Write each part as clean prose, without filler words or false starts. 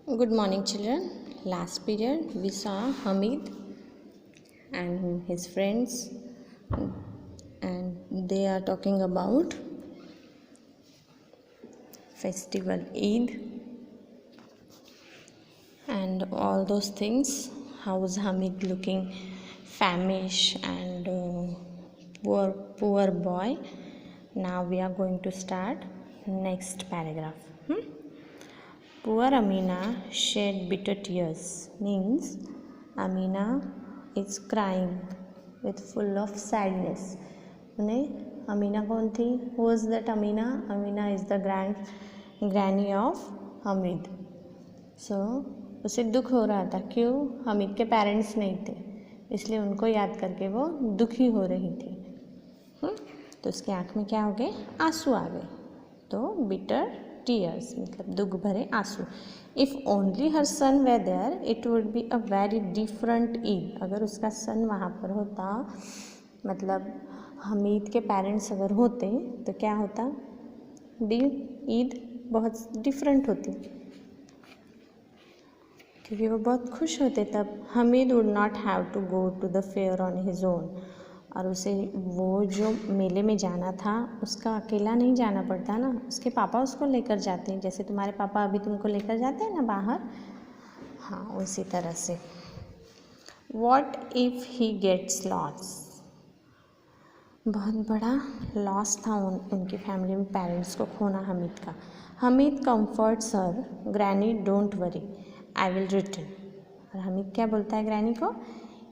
Good morning, children. Last period we saw Hamid and his friends, and they are talking about festival Eid and all those things. How was Hamid looking famished and poor boy. Now we are going to start next paragraph. Poor Amina shed bitter tears. Means Amina is crying with full of sadness. उन्हें अमीना कौन थी? Who was that Amina? Amina is the granny of Hamid. So उसे दुख हो रहा था. क्यों? हमीद के पेरेंट्स नहीं थे, इसलिए उनको याद करके वो दुखी हो रही थी. तो उसके आँख में क्या हो गए? आंसू आ गए. तो बिटर टीयर्स मतलब दुख भरे आंसू. If only her son were there it would be a very different Eid. अगर उसका सन वहाँ पर होता, मतलब हमीद के पेरेंट्स अगर होते तो क्या होता? ईद बहुत डिफरेंट होती, क्योंकि वो बहुत खुश होते. तब Hamid would not have to go to the fair on his own. और उसे वो जो मेले में जाना था उसका अकेला नहीं जाना पड़ता ना, उसके पापा उसको लेकर जाते हैं. जैसे तुम्हारे पापा अभी तुमको लेकर जाते हैं ना बाहर, हाँ उसी तरह से. What if he gets loss. बहुत बड़ा लॉस था उनकी फैमिली में पेरेंट्स को खोना हमीद का. Hamid comforts her, granny don't worry I will return. और हमीद क्या बोलता है ग्रैनी को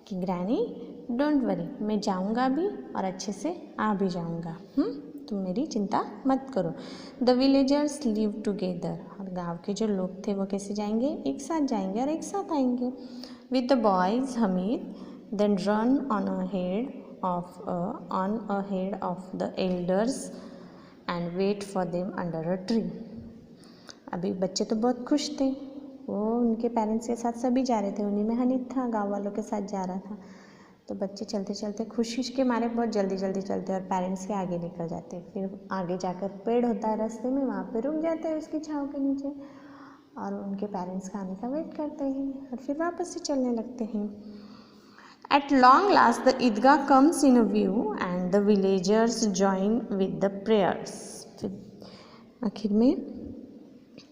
कि ग्रैनी डोंट वरी, मैं जाऊंगा भी और अच्छे से आ भी जाऊंगा. तुम मेरी चिंता मत करो. The villagers live together. और गांव के जो लोग थे वो कैसे जाएंगे? एक साथ जाएंगे और एक साथ आएंगे. With the boys Hamid then run on ahead of the elders and wait for them under a tree. अभी बच्चे तो बहुत खुश थे, वो उनके पेरेंट्स के साथ सभी जा रहे थे, उन्हीं में हनीफ था गांव वालों के साथ जा रहा था. तो बच्चे चलते चलते खुशी के मारे बहुत जल्दी जल्दी चलते और पेरेंट्स के आगे निकल जाते. फिर आगे जाकर पेड़ होता है रास्ते में, वहाँ पे रुक जाते हैं उसकी छाँव के नीचे और उनके पेरेंट्स का आने का वेट करते हैं और फिर वापस से चलने लगते हैं. At long last the Eidgah comes in a view and the villagers join with the prayers. फिर आखिर में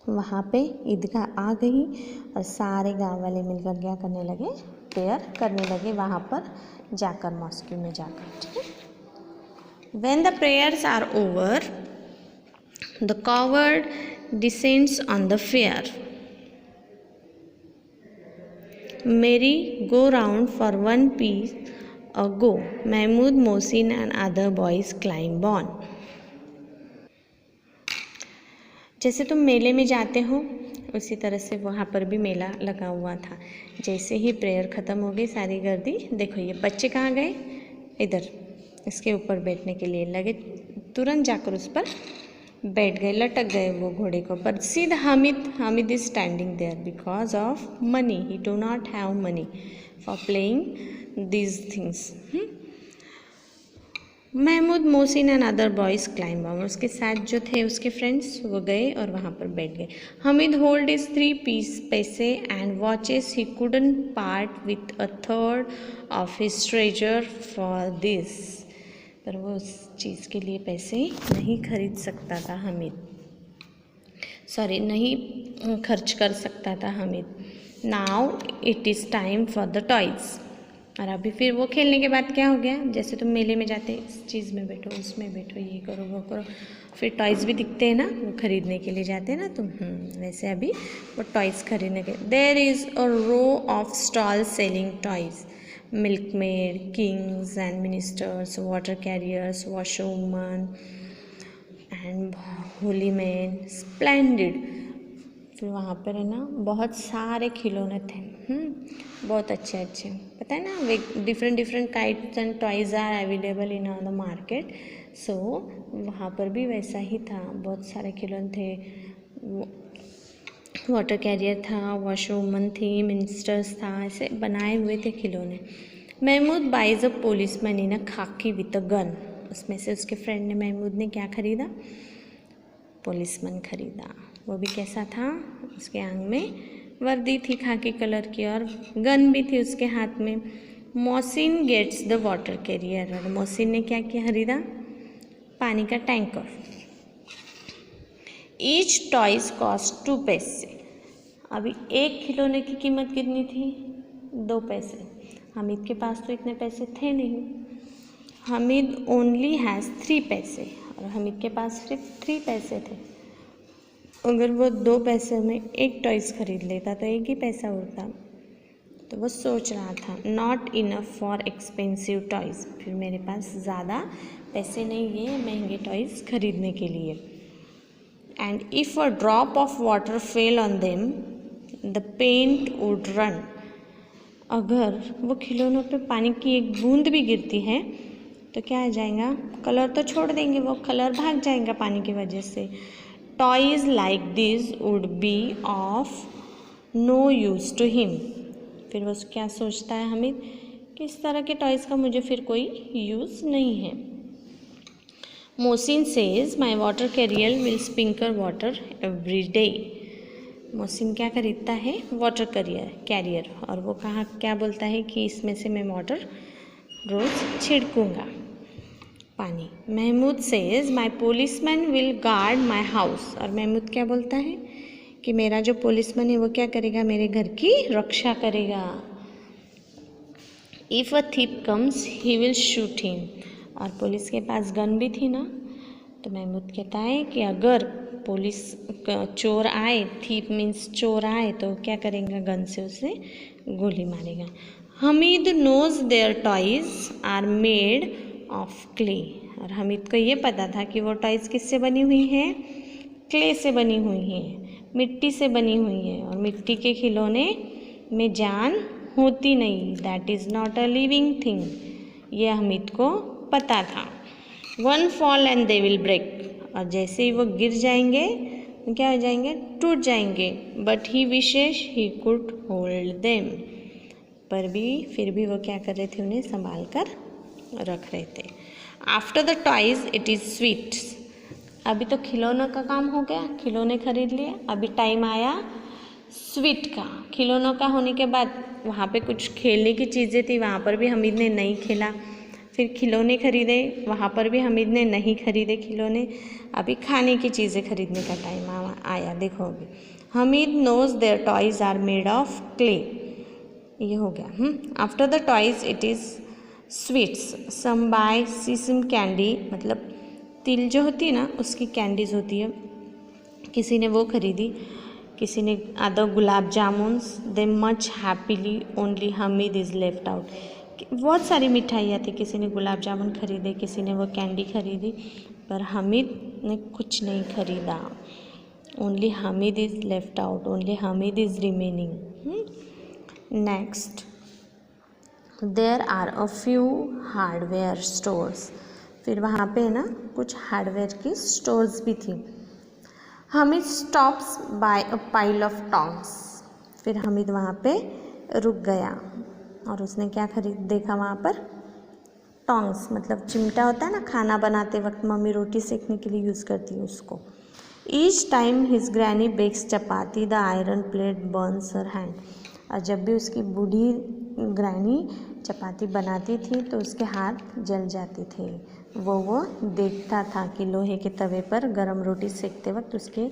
वहाँ पे ईदगाह आ गई और सारे गांव वाले मिलकर क्या करने लगे? प्रेयर करने लगे वहाँ पर जाकर, मॉस्क्यू में जाकर. ठीक है. When the prayers are over the crowd descends on the fair. Merry go round for one pice a go. Mahmood, Mohsin and other boys climb on. जैसे तुम मेले में जाते हो उसी तरह से वहाँ पर भी मेला लगा हुआ था. जैसे ही प्रेयर ख़त्म हो गई सारी गर्दी, देखो ये बच्चे कहाँ गए? इधर इसके ऊपर बैठने के लिए लगे, तुरंत जाकर उस पर बैठ गए, लटक गए वो घोड़े को. पर सीधा Hamid is standing there because of money. He do not have money for playing these things. Mahmood, Mohsin and other boys climb on. उसके साथ जो थे उसके फ्रेंड्स वो गए और वहाँ पर बैठ गए. हमीद होल्ड इज 3 पैसे and watches. He couldn't part with a third of his treasure for this. पर वो उस चीज़ के लिए पैसे नहीं खरीद सकता था हमीद, नहीं खर्च कर सकता था Hamid. Now it is time for the toys. और अभी फिर वो खेलने के बाद क्या हो गया? जैसे तुम मेले में जाते, इस चीज़ में बैठो, उसमें बैठो, ये करो वो करो, फिर टॉयज़ भी दिखते हैं ना, वो खरीदने के लिए जाते हैं ना तुम. वैसे अभी वो टॉयज़ खरीदने के. There is a row of stall selling toys. Milkmaid, kings and ministers, water carriers, washwoman and holy man, splendid. फिर वहाँ पर है ना बहुत सारे खिलौने थे, बहुत अच्छे अच्छे. पता है ना, वे different kites and toys are available in the market. So वहाँ पर भी वैसा ही था, बहुत सारे खिलौने थे. वाटर कैरियर था, वॉशवुमन थी, मिनिस्टर्स था, ऐसे बनाए हुए थे खिलौने. महमूद बाइज अ पुलिसमैन इन अ खाकी विद अ गन. उसमें से उसके फ्रेंड ने, महमूद ने क्या खरीदा? पुलिसमैन खरीदा. वो भी कैसा था? उसके आंग में वर्दी थी खाकी कलर की और गन भी थी उसके हाथ में। Mohsin gets the water carrier, और मोहसिन ने क्या किया, खरीदा पानी का टैंकर। ईच टॉयज कॉस्ट 2 पैसे। अभी एक खिलौने की कीमत कितनी थी, 2 पैसे। हामिद के पास तो इतने पैसे थे नहीं। हामिद ओनली हैज़ 3 पैसे, और हामिद के पास सिर्फ 3 पैसे थे। अगर वो 2 पैसे में एक टॉयज़ खरीद लेता तो एक ही पैसा उड़ता। तो वो सोच रहा था, not enough for expensive toys, फिर मेरे पास ज़्यादा पैसे नहीं है महंगे टॉयज़ खरीदने के लिए। And if a drop of water fell on them the paint would run. अगर वो खिलौनों पे पानी की एक बूंद भी गिरती है तो क्या आ जाएगा, कलर तो छोड़ देंगे, वो कलर भाग जाएगा पानी की वजह से। Toys like this would be of no use to him. फिर वो क्या सोचता है हामिद कि इस तरह के टॉयज़ का मुझे फिर कोई यूज़ नहीं है। Mohsin says my water career will sprinkle water every day. Mohsin क्या खरीदता है, वाटर कैरियर, और वो क्या बोलता है कि इसमें से मैं वाटर रोज़ छिड़कूँगा पानी। Mahmood says my policeman will guard my house, और महमूद क्या बोलता है कि मेरा जो पुलिसमैन है वो क्या करेगा, मेरे घर की रक्षा करेगा। If a thief comes he will shoot him, और पुलिस के पास गन भी थी ना, तो महमूद कहता है कि अगर पुलिस चोर आए, थीप मीन्स चोर आए, तो क्या करेगा, गन से उसे गोली मारेगा। Hamid knows their toys are made of clay, और हमीद को ये पता था कि वो टॉयज़ किससे बनी हुई हैं, क्ले से बनी हुई हैं, मिट्टी से बनी हुई है, और मिट्टी के खिलौने में जान होती नहीं, that is not a living thing, ये हमीद को पता था। One fall and they will break, और जैसे ही वो गिर जाएंगे तो क्या हो जाएंगे, टूट जाएंगे। But he wishes he could hold them, पर भी फिर भी वो क्या कर रहे थे, उन्हें संभाल कर रख रहे थे। After the toys it is sweets. अभी तो खिलौनों का काम हो गया, खिलौने खरीद लिए, अभी टाइम आया स्वीट का। खिलौनों का होने के बाद वहाँ पे कुछ खेलने की चीज़ें थी, वहाँ पर भी हमीद ने नहीं खेला। फिर खिलौने खरीदे, वहाँ पर भी हमीद ने नहीं खरीदे खिलौने। अभी खाने की चीज़ें खरीदने का टाइम आया। देखो अभी Hamid knows their toys are made of clay, ये हो गया। After the toys it is sweets, some buy sesame candy, मतलब तिल जो होती है ना उसकी कैंडीज़ होती है, किसी ने वो खरीदी, किसी ने other gulab jamuns. They munch happily only Hamid is left out. बहुत सारी मिठाइयाँ थी, किसी ने गुलाब जामुन खरीदे, किसी ने वो कैंडी खरीदी, पर हमीद ने कुछ नहीं खरीदा। Only Hamid is left out, only Hamid is remaining. Next, there are a few hardware stores. फिर वहाँ पे ना कुछ हार्डवेयर की स्टोर्स भी थी। Hamid stops by a pile of tongs. फिर हमीद वहाँ पे रुक गया और उसने क्या देखा वहाँ पर, टॉन्ग्स, मतलब चिमटा होता है ना, खाना बनाते वक्त मम्मी रोटी सेकने के लिए यूज़ करती है उसको। Each time his granny bakes chapati the iron plate burns her hand. और जब भी उसकी बूढ़ी ग्रैनी चपाती बनाती थी तो उसके हाथ जल जाते थे। वो देखता था कि लोहे के तवे पर गरम रोटी सेकते वक्त उसके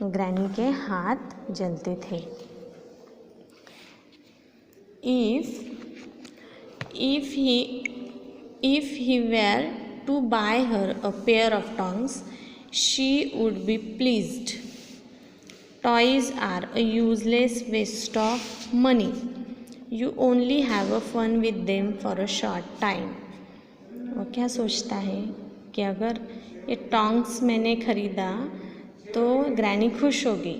ग्रैनी के हाथ जलते थे। If he were to buy her a pair of tongs, she would be pleased. Toys are a useless waste of money. You only have a fun with them for a short time. वो क्या सोचता है कि अगर ये tongs मैंने ख़रीदा तो ग्रैनी खुश होगी,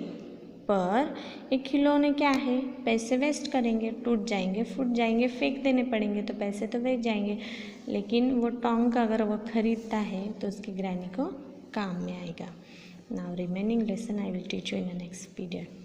पर ये खिलौने क्या है, पैसे वेस्ट करेंगे, टूट जाएंगे, फूट जाएंगे, फेंक देने पड़ेंगे, तो पैसे तो वेस्ट जाएंगे। लेकिन वो टॉन्ग का अगर वो ख़रीदता है तो उसकी ग्रैनी को काम में आएगा। Now remaining lesson I will teach you in the next period.